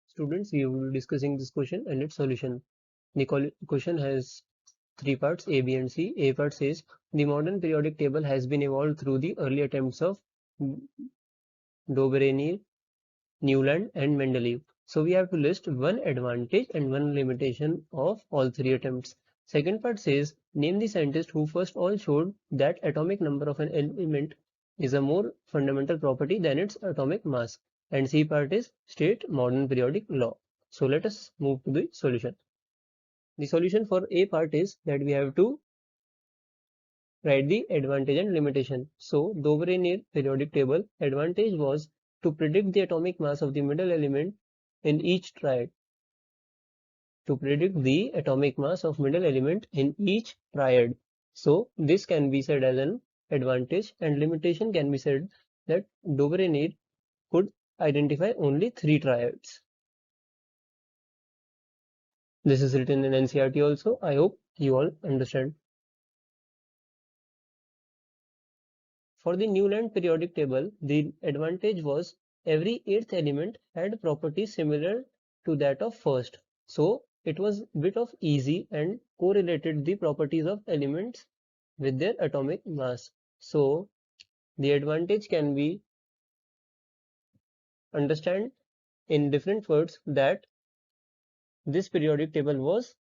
Students, we will be discussing this question and its solution. The question has three parts, A, B, and C. A part says, the modern periodic table has been evolved through the early attempts of Dobreny, Newland, and Mendeleev. So we have to list one advantage and one limitation of all three attempts. Second part says, name the scientist who first all showed that atomic number of an element is a more fundamental property than its atomic mass. And C part is state modern periodic law. So let us move to the solution. The solution for A part is that we have to write the advantage and limitation. So Dobreny periodic table advantage was to predict the atomic mass of the middle element in each triad. To predict the atomic mass of middle element in each triad. So this can be said as an advantage, and limitation can be said that Dobreny could identify only 3 triads. This is written in NCERT also. I hope you all understand. For the Newland periodic table, the advantage was every 8th element had properties similar to that of first. So it was a bit of easy and correlated the properties of elements with their atomic mass. So the advantage can be understood in different words that this periodic table was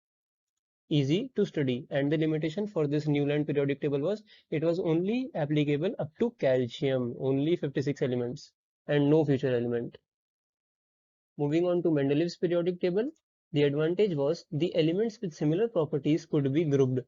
easy to study, and the limitation for this Newland periodic table was it was only applicable up to calcium, only 56 elements and no future element. Moving on to Mendeleev's periodic table, the advantage was the elements with similar properties could be grouped.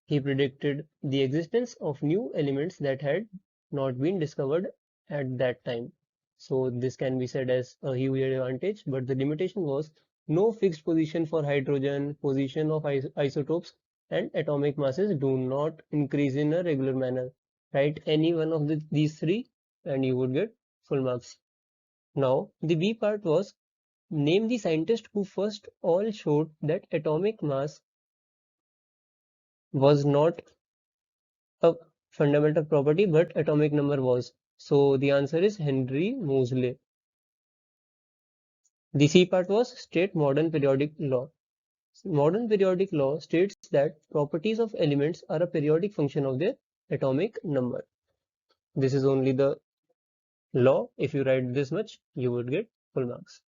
He predicted the existence of new elements that had not been discovered at that time. So this can be said as a huge advantage, but the limitation was no fixed position for hydrogen, position of isotopes, and atomic masses do not increase in a regular manner. Write any one of these three and you would get full marks. Now, the B part was name the scientist who first all showed that atomic mass was not a fundamental property, but atomic number was. So the answer is Henry Moseley. The C part was state modern periodic law. Modern periodic law states that properties of elements are a periodic function of their atomic number. This is only the law. If you write this much, you would get full marks.